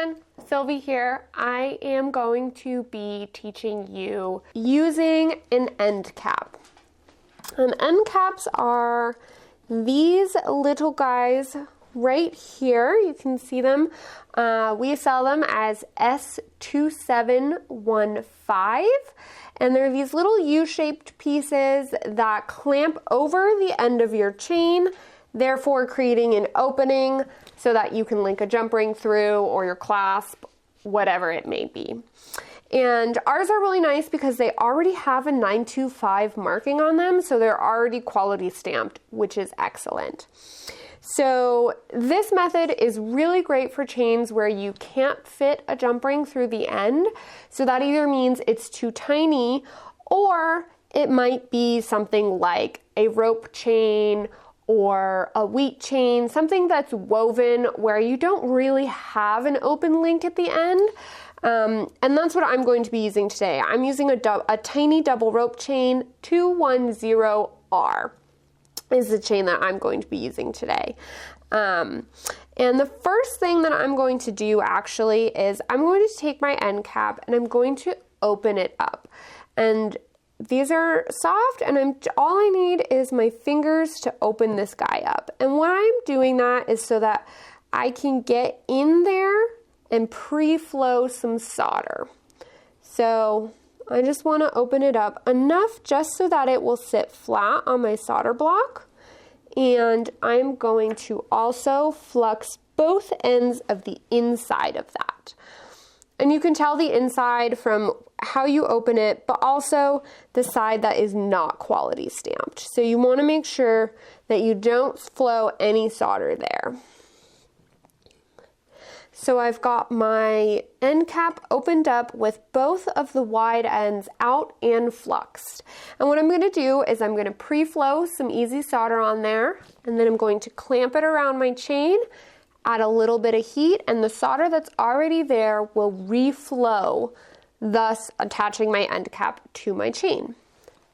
everyone, Sylvie here. I am going to be teaching you using an end cap. And end caps are these little guys right here. You can see them. We sell them as S2715, and they're these little U-shaped pieces that clamp over the end of your chain, therefore creating an opening so that you can link a jump ring through, or your clasp, whatever it may be. And ours are really nice because they already have a 925 marking on them, so they're already quality stamped, which is excellent. So this method is really great for chains where you can't fit a jump ring through the end. So that either means it's too tiny, or it might be something like a rope chain or a wheat chain, something that's woven where you don't really have an open link at the end. And that's what I'm going to be using today. I'm using a tiny double rope chain. 210R is the chain that I'm going to be using today. And the first thing that I'm going to do actually is I'm going to take my end cap and I'm going to open it up. And these are soft, and all I need is my fingers to open this guy up. And why I'm doing that is so that I can get in there and pre-flow some solder. So I just want to open it up enough just so that it will sit flat on my solder block. And I'm going to also flux both ends of the inside of that. And you can tell the inside from how you open it, but also the side that is not quality stamped. So you want to make sure that you don't flow any solder there. So I've got my end cap opened up with both of the wide ends out and fluxed. And what I'm going to do is I'm going to pre-flow some easy solder on there, and then I'm going to clamp it around my chain, add a little bit of heat, and the solder that's already there will reflow, thus attaching my end cap to my chain.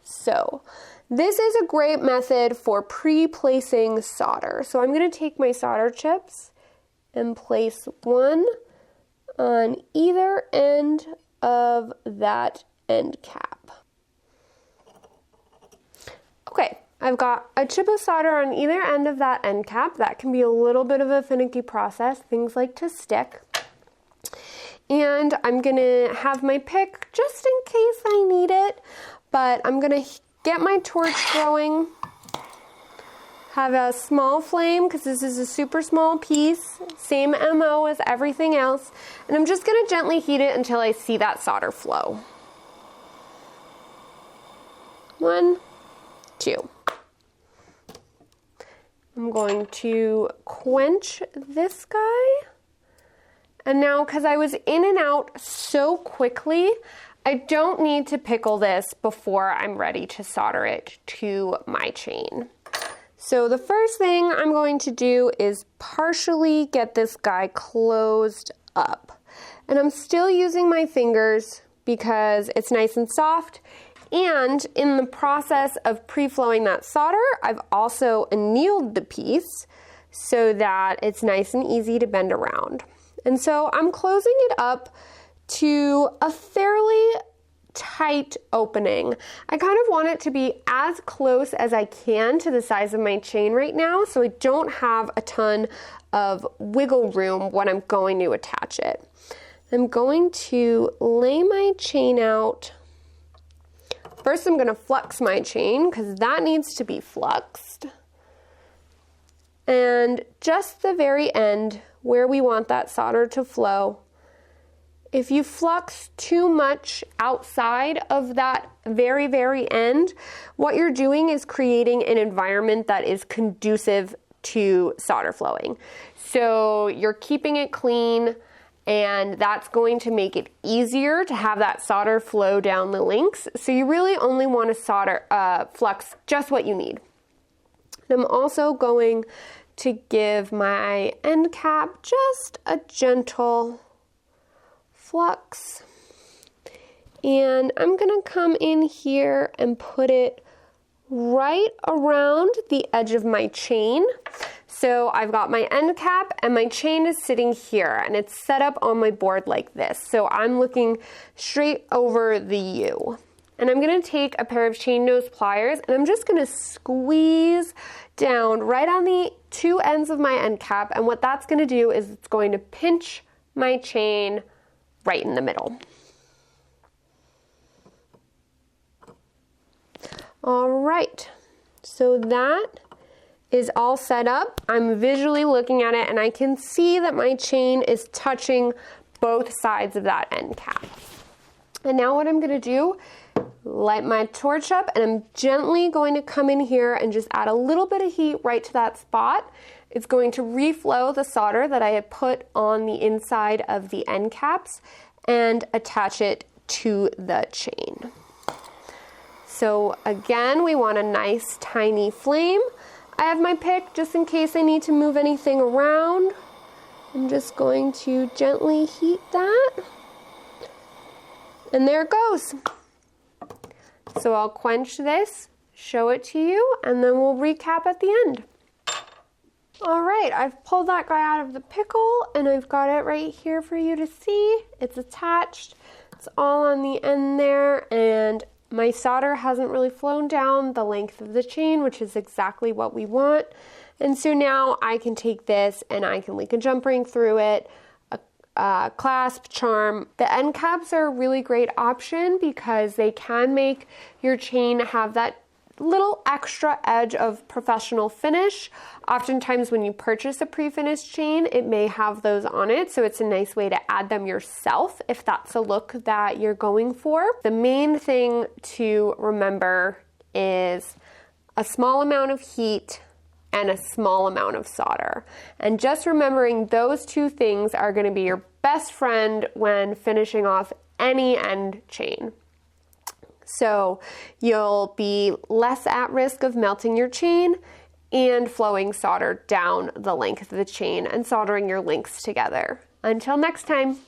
So this is a great method for pre-placing solder. So I'm going to take my solder chips and place one on either end of that end cap. Okay, I've got a chip of solder on either end of that end cap. That can be a little bit of a finicky process. Things like to stick. And I'm gonna have my pick just in case I need it, but I'm gonna get my torch going, have a small flame because this is a super small piece, same MO as everything else, and I'm just gonna gently heat it until I see that solder flow. 1, 2. I'm going to quench this guy. And now, because I was in and out so quickly, I don't need to pickle this before I'm ready to solder it to my chain. So the first thing I'm going to do is partially get this guy closed up. And I'm still using my fingers because it's nice and soft. And in the process of pre-flowing that solder, I've also annealed the piece so that it's nice and easy to bend around. And so I'm closing it up to a fairly tight opening. I kind of want it to be as close as I can to the size of my chain right now, so I don't have a ton of wiggle room when I'm going to attach it. I'm going to lay my chain out. First, I'm going to flux my chain because that needs to be fluxed. And just the very end where we want that solder to flow. If you flux too much outside of that very, very end, what you're doing is creating an environment that is conducive to solder flowing. So you're keeping it clean, and that's going to make it easier to have that solder flow down the links. So you really only want to flux just what you need. I'm also going to give my end cap just a gentle flux. And I'm going to come in here and put it right around the edge of my chain So I've got my end cap and my chain is sitting here and it's set up on my board like this. So I'm looking straight over the U. And I'm gonna take a pair of chain nose pliers and I'm just gonna squeeze down right on the two ends of my end cap. And what that's gonna do is it's going to pinch my chain right in the middle. All right, so that is all set up. I'm visually looking at it and I can see that my chain is touching both sides of that end cap. And now what I'm gonna do, light my torch up and I'm gently going to come in here and just add a little bit of heat right to that spot. It's going to reflow the solder that I had put on the inside of the end caps and attach it to the chain. So again, we want a nice tiny flame. I have my pick just in case I need to move anything around. I'm just going to gently heat that. And there it goes. So I'll quench this, show it to you, and then we'll recap at the end. All right, I've pulled that guy out of the pickle and I've got it right here for you to see. It's attached, it's all on the end there, and my solder hasn't really flown down the length of the chain, which is exactly what we want. And so now I can take this and I can link a jump ring through it, a clasp charm. The end caps are a really great option because they can make your chain have that little extra edge of professional finish. Oftentimes when you purchase a pre-finished chain, it may have those on it, so it's a nice way to add them yourself if that's a look that you're going for. The main thing to remember is a small amount of heat and a small amount of solder. And just remembering those two things are going to be your best friend when finishing off any end chain. So you'll be less at risk of melting your chain and flowing solder down the length of the chain and soldering your links together. Until next time.